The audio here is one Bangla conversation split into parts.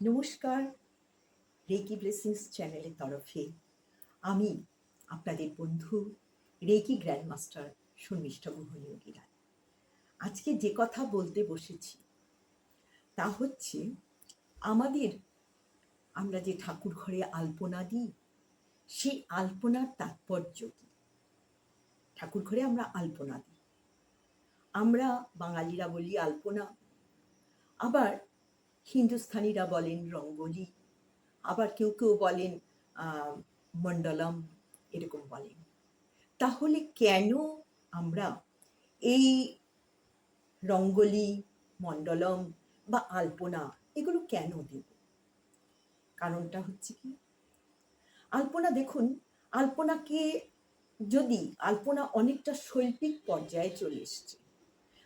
নমস্কার, রেকি ব্লেসিংস চ্যানেলের তরফে আমি আপনাদের বন্ধু রেকি গ্র্যান্ডমাস্টার শর্মিষ্ঠা মোহনীয়োগী রায়। আজকে যে কথা বলতে বসেছি তা হচ্ছে আমরা যে ঠাকুর ঘরে আলপনা দিই, সেই আলপনার তাৎপর্য কী। ঠাকুর ঘরে আমরা আলপনা দিই, আমরা বাঙালিরা বলি আলপনা, আবার হিন্দুস্থানিরা বলেন রঙ্গোলি, আবার কেউ কেউ বলেন মণ্ডলম, এরকম বলেন। তাহলে কেন আমরা এই রঙ্গোলি, মণ্ডলম বা আলপনা এগুলো কেন দেব? কারণটা হচ্ছে কি, আলপনা দেখুন, আলপনাকে আলপনা অনেকটা শৈল্পিক পর্যায়ে চলে এসছে।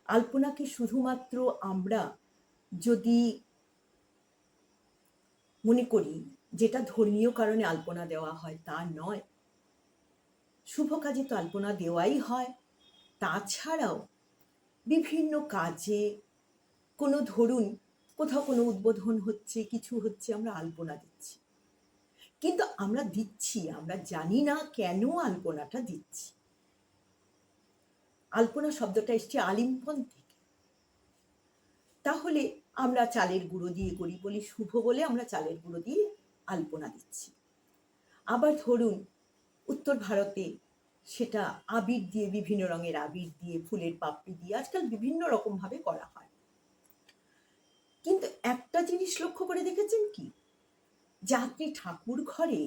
আলপনাকে শুধুমাত্র আমরা যদি মনে করি যেটা ধর্মীয় কারণে আলপনা দেওয়া হয়, তা নয়। শুভ কাজে তো আলপনা দেওয়াই হয়। তাছাড়াও বিভিন্ন কাজে, ধরুন কোথাও কোনো উদ্বোধন হচ্ছে, কিছু হচ্ছে, আমরা আলপনা দিচ্ছি। কিন্তু আমরা জানি না কেন আলপনাটা দিচ্ছি। আলপনা শব্দটা এসছে আলিম্পন থেকে। তাহলে আমরা চালের গুঁড়ো দিয়ে করি, বলি শুভ বলে আমরা চালের গুঁড়ো দিয়ে আলপনা দিচ্ছি। আবার ধরুন উত্তর ভারতে সেটা আবির দিয়ে, বিভিন্ন রঙের আবির দিয়ে, ফুলের পাপড়ি দিয়ে আজকাল বিভিন্ন রকমভাবে করা হয়। কিন্তু একটা জিনিস লক্ষ্য করে দেখেছেন কি, যে আপনি ঠাকুর ঘরে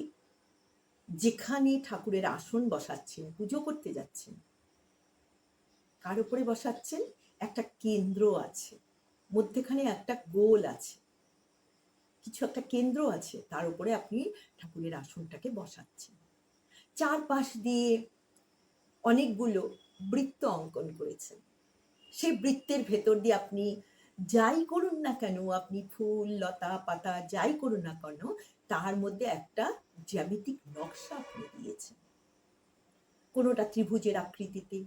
যেখানে ঠাকুরের আসন বসাচ্ছেন, পুজো করতে যাচ্ছেন, কার উপরে বসাচ্ছেন? একটা কেন্দ্র আছে, মধ্যেখানে একটা গোল আছে, কিছু একটা কেন্দ্র আছে, তার উপরে আপনি ঠাকুরের আসনটাকে বসাচ্ছেন। চারপাশ দিয়ে অনেকগুলো বৃত্ত অঙ্কন করেছেন। সেই বৃত্তের ভেতর দিয়ে আপনি যাই করুন না কেন, আপনি ফুল, লতা, পাতা যাই করুন না কেন, তার মধ্যে একটা জ্যামিতিক নকশা আপনি দিয়েছেন। কোনোটা ত্রিভুজের আকৃতিতে,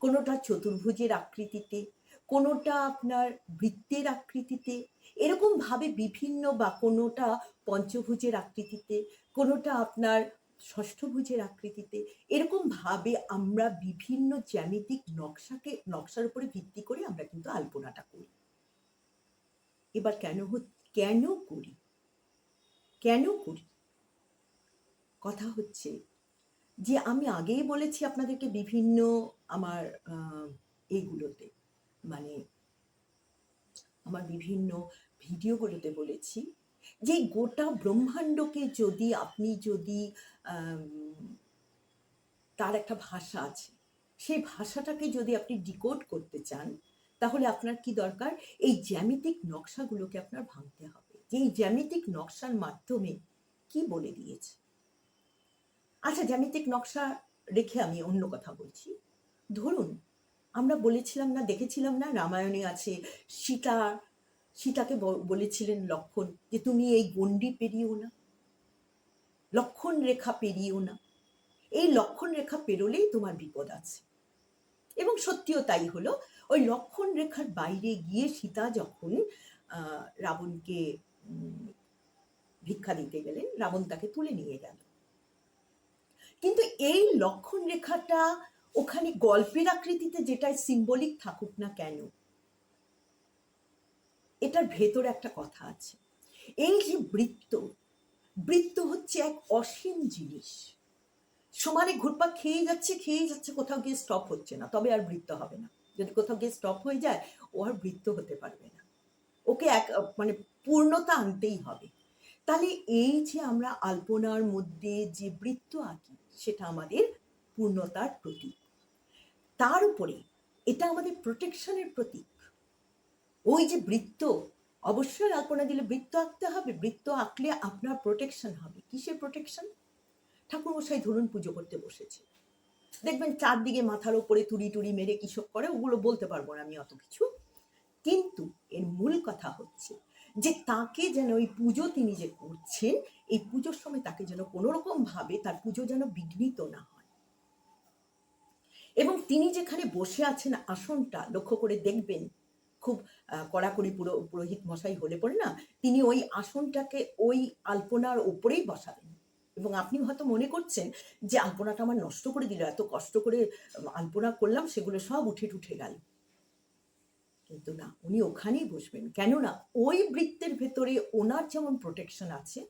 কোনোটা চতুর্ভুজের আকৃতিতে, কোনোটা আপনার বৃত্তের আকৃতিতে, এরকম ভাবে বিভিন্ন, বা কোনোটা পঞ্চভুজের আকৃতিতে, কোনোটা আপনার ষষ্ঠভুজের আকৃতিতে, এরকম ভাবে আমরা বিভিন্ন জ্যামিতিক নকশার উপরে ভিত্তি করে আমরা কিন্তু আলপনাটা করি। এবার কেন করি? কথা হচ্ছে যে আমি আগেই বলেছি আপনাদেরকে বিভিন্ন আমার এইগুলোতে, মানে আমার বিভিন্ন ভিডিওগুলোতে বলেছি যে গোটা ব্রহ্মাণ্ডকে যদি তার একটা ভাষা আছে, সেই ভাষাটাকে যদি আপনি ডিকোড করতে চান, তাহলে আপনার কি দরকার? এই জ্যামিতিক নকশাগুলোকে আপনার ভাঙতে হবে, যে এই জ্যামিতিক নকশার মাধ্যমে কি বলে দিয়েছে। আচ্ছা, জ্যামিতিক নকশা রেখে আমি অন্য কথা বলছি। ধরুন আমরা দেখেছিলাম না, রামায়ণে আছে সীতাকে বলেছিলেন লক্ষ্মণ যে তুমি এই গণ্ডি পেরিও না, লক্ষণ রেখা পেরিও না, এই লক্ষণ রেখা পেরোলেই তোমার বিপদ আছে। এবং সত্যিও তাই হলো। ওই লক্ষণ রেখার বাইরে গিয়ে সীতা যখন রাবণকে ভিক্ষা দিতে গেলেন, রাবণ তাকে তুলে নিয়ে গেল। কিন্তু এই লক্ষণ রেখাটা ওখানে গল্পের আকৃতিতে যেটাই সিম্বলিক থাকুক না কেন, এটার ভেতরে একটা কথা আছে। এই যে বৃত্ত হচ্ছে এক অসীম জিনিস, সমানে ঘুরপাক খেয়ে যাচ্ছে, কোথাও গিয়ে স্টপ হচ্ছে না, তবে আর বৃত্ত হবে না। যদি কোথাও গিয়ে স্টপ হয়ে যায়, ও আর বৃত্ত হতে পারবে না, ওকে মানে পূর্ণতা আনতেই হবে। তাহলে এই যে আমরা আলপনার মধ্যে যে বৃত্ত আঁকি, সেটা আমাদের পূর্ণতার প্রতীক। তার উপরে এটা আমাদের প্রোটেকশনের প্রতীক। ওই যে বৃত্ত, অবশ্যই আলপনা দিলে বৃত্ত আঁকতে হবে, বৃত্ত আঁকলে আপনার প্রোটেকশন হবে। কিসের প্রোটেকশন? ঠাকুরমশাই ধরুন পুজো করতে বসেছে, দেখবেন চারদিকে মাথার ওপরে তুড়ি মেরে কিসব করে, ওগুলো বলতে পারবো না আমি অত কিছু। কিন্তু এর মূল কথা হচ্ছে যে তাকে যেন ওই পুজো তিনি যে করছেন, এই পুজোর সময় তাকে যেন কোনো রকম ভাবে তার পুজো যেন বিঘ্নিত না হয়। এবং তিনি যেখানে বসে আছেন, আসনটা লক্ষ্য করে দেখবেন খুব কড়াকড়ি পুরোহিত মশাই হলে পরে না তিনি ওই আসনটাকে ওই আলপনার ওপরেই বসাবেন, এবং আপনি হয়তো মনে করছেন যে আলপনাটা আমার নষ্ট করে দিল, এত কষ্ট করে আলপনা করলাম সেগুলো সব উঠে গেল, কিন্তু না, উনি ওখানেই বসবেন। কেননা ওই বৃত্তের ভেতরে ওনার যেমন প্রোটেকশন আছে,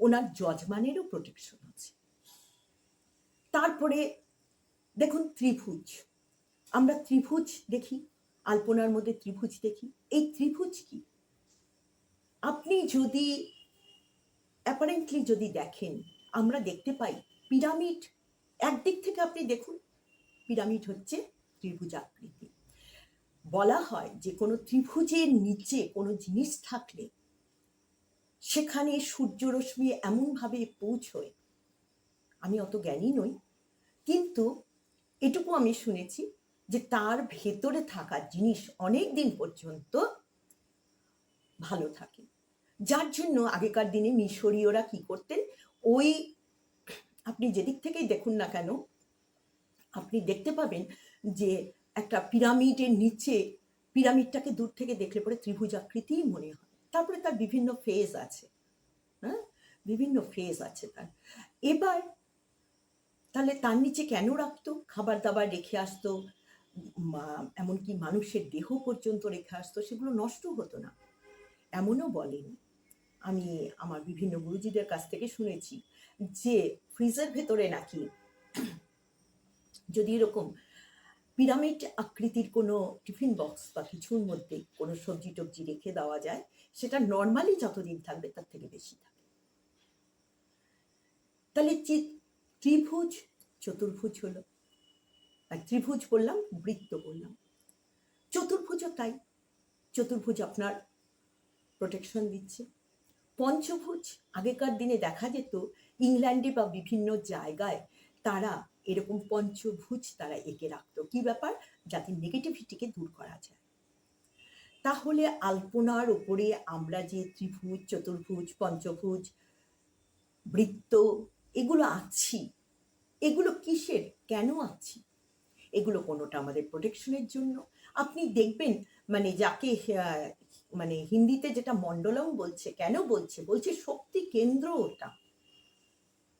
ওনার যজমানেরও প্রোটেকশন আছে। তারপরে দেখুন ত্রিভুজ, আমরা ত্রিভুজ দেখি, আলপনার মধ্যে ত্রিভুজ দেখি। এই ত্রিভুজ কি? আপনি যদি অ্যাপারেন্টলি যদি দেখেন, আমরা দেখতে পাই পিরামিড, একদিক থেকে আপনি দেখুন পিরামিড হচ্ছে ত্রিভুজ আকৃতি। বলা হয় যে কোনো ত্রিভুজের নিচে কোনো জিনিস থাকলে সেখানে সূর্যরশ্মি এমনভাবে পৌঁছয়, আমি অত জ্ঞানী নই, কিন্তু এটুকু আমি শুনেছি যে তার ভেতরে থাকা জিনিস অনেক দিন পর্যন্ত ভালো থাকে। যার জন্য আগেকার দিনে মিশরীয়রা কি করতেন, ওই আপনি যেদিক থেকেই দেখুন না কেন আপনি দেখতে পাবেন যে একটা পিরামিডের নিচে, পিরামিডটাকে দূর থেকে দেখলে পরে ত্রিভুজ আকৃতিই মনে হয়। তারপরে তার বিভিন্ন ফেজ আছে, হ্যাঁ, বিভিন্ন ফেজ আছে তার। এবার তাহলে তার নিচে কেন রাখতো? খাবার দাবার রেখে আসতো, এমনকি মানুষের দেহ পর্যন্ত রেখে আসতো, সেগুলো নষ্ট হতো না। এমনও বলেন, আমি আমার বিভিন্ন গুরুজিদের কাছ থেকে শুনেছি যে ফ্রিজের ভেতরে নাকি যদি এরকম পিরামিড আকৃতির কোনো টিফিন বক্স বা কিছুর মধ্যে কোনো সবজি টবজি রেখে দেওয়া যায়, সেটা নর্মালি যতদিন থাকবে তার থেকে বেশি থাকে। তাহলে ত্রিভুজ চতুর্ভুজ হলো, আর ত্রিভুজ বললাম, বৃত্ত বললাম, চতুর্ভুজও তাই। চতুর্ভুজ আপনার প্রোটেকশন দিচ্ছে। পঞ্চভুজ, আগেকার দিনে দেখা যেত ইংল্যান্ডে বা বিভিন্ন জায়গায় তারা এরকম পঞ্চভুজ তারা এঁকে রাখতো। কি ব্যাপার? যাতে নেগেটিভিটিকে দূর করা যায়। তাহলে আলপনার উপরে আমরা যে ত্রিভুজ, চতুর্ভুজ, পঞ্চভুজ, বৃত্ত এগুলো আছি, এগুলো কিসের, কেন আছি? এগুলো কোনোটা আমাদের প্রোটেকশনের জন্য। আপনি দেখবেন মানে যাকে মানে হিন্দিতে যেটা মণ্ডলম বলছে, কেন বলছে? বলছে শক্তি কেন্দ্র ওটা।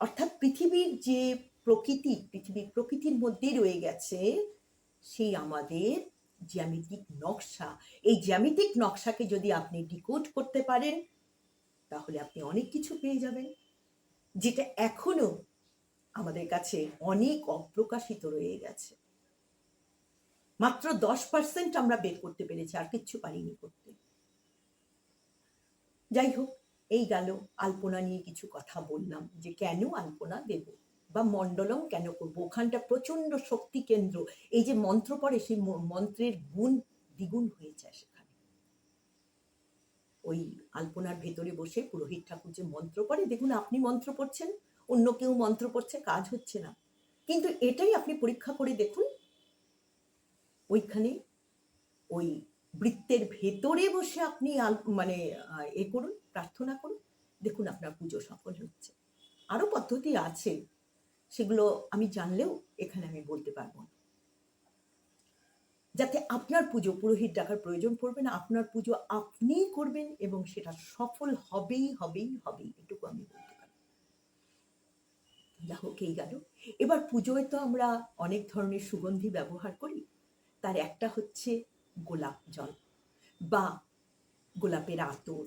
অর্থাৎ পৃথিবীর যে প্রকৃতি, পৃথিবীর প্রকৃতির মধ্যে রয়ে গেছে সেই আমাদের জ্যামিতিক নকশা। এই জ্যামিতিক নকশাকে যদি আপনি ডিকোড করতে পারেন তাহলে আপনি অনেক কিছু পেয়ে যাবেন, যেটা এখনো আমাদের কাছে অনেক অপ্রকাশিত রয়ে গেছে। মাত্র 10% আমরা বের করতে পেরেছি, আর কিচ্ছু পারিনি করতে। যাই হোক, এই গেল আলপনা নিয়ে কিছু কথা বললাম, যে কেন আলপনা দেব বা মণ্ডলম কেন করবো। ওখানটা প্রচন্ড শক্তি কেন্দ্র, এই যে মন্ত্র পড়ে সেই মন্ত্রের গুণ দ্বিগুণ হয়ে যায় সেখানে। ওই আলপনার ভেতরে বসে পুরোহিত ঠাকুর যে মন্ত্র পড়ে, দেখুন আপনি মন্ত্র পড়ছেন, অন্য কেউ মন্ত্র পড়ছে, কাজ হচ্ছে না, কিন্তু এটাই আপনি পরীক্ষা করে দেখুন, ওইখানে ওই বৃত্তের ভেতরে বসে আপনি মানে এ করুন, প্রার্থনা করুন, দেখুন আপনার পুজো সফল হচ্ছে। আরো পদ্ধতি আছে, সেগুলো আমি জানলেও এখানে আমি বলতে পারবো না। যাতে আপনার পুজো, পুরোহিত ডাকার প্রয়োজন পড়বে না, আপনার পুজো আপনিই করবেন এবং সেটা সফল হবেই হবেই হবেই, এটুকু আমি বলতে পারি। যা হোক, এই গেল। এবার পুজোয় তো আমরা অনেক ধরনের সুগন্ধি ব্যবহার করি, তার একটা হচ্ছে গোলাপ জল বা গোলাপের আতর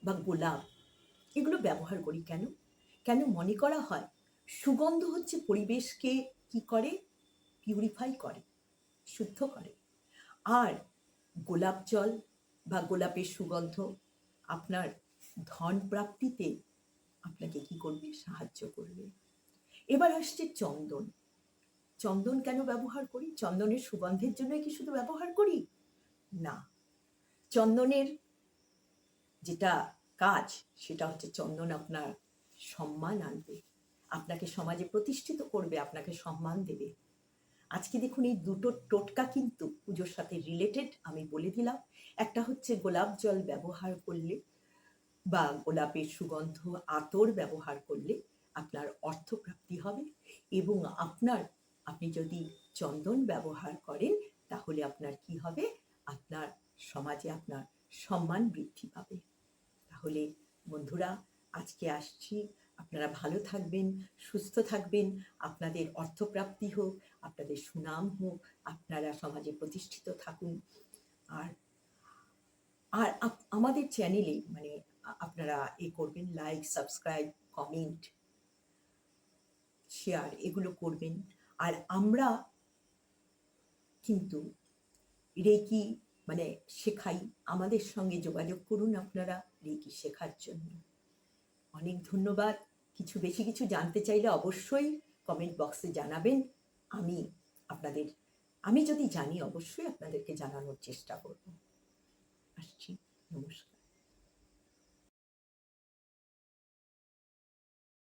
বা গোলাপ, এগুলো ব্যবহার করি। কেন? কেন মনে করা হয় সুগন্ধ হচ্ছে পরিবেশকে কি করে, পিউরিফাই করে, শুদ্ধ করে। আর গোলাপ জল বা গোলাপের সুগন্ধ আপনার ধন প্রাপ্তিতে আপনাকে কি করবে, সাহায্য করবে। এবার আসছে চন্দন। চন্দন কেন ব্যবহার করি? চন্দনের সুগন্ধের জন্যই কি শুধু ব্যবহার করি? না, চন্দনের যেটা কাজ সেটা হচ্ছে চন্দন আপনার সম্মান আনবে, আপনাকে সমাজে প্রতিষ্ঠিত করবে, আপনাকে সম্মান দেবে। আজকে দেখুন এই দুটো টোটকা কিন্তু পুজোর সাথে রিলেটেড, আমি বলে দিলাম। একটা হচ্ছে গোলাপ জল ব্যবহার করলে বা গোলাপের সুগন্ধ আতর ব্যবহার করলে আপনার অর্থপ্রাপ্তি হবে, এবং আপনি যদি চন্দন ব্যবহার করেন তাহলে আপনার কি হবে, আপনার সমাজে আপনার সম্মান বৃদ্ধি পাবে। তাহলে বন্ধুরা, আজকে আসছি, আপনারা ভালো থাকবেন, সুস্থ থাকবেন, আপনাদের অর্থপ্রাপ্তি হোক, আপনাদের সুনাম হোক, আপনারা সমাজে প্রতিষ্ঠিত থাকুন। আর আর আমাদের চ্যানেলে মানে আপনারা করবেন, লাইক, সাবস্ক্রাইব, কমেন্ট, শেয়ার এগুলো করবেন। আর আমরা কিন্তু রেকি মানে শেখাই, আমাদের সঙ্গে যোগাযোগ করুন আপনারা রেকি শেখার জন্য। অনেক ধন্যবাদ। কিছু বেশি কিছু জানতে চাইলে অবশ্যই কমেন্ট বক্সে জানাবেন। আমি যদি জানি অবশ্যই আপনাদেরকে জানানোর চেষ্টা করব। আসছি, নমস্কার।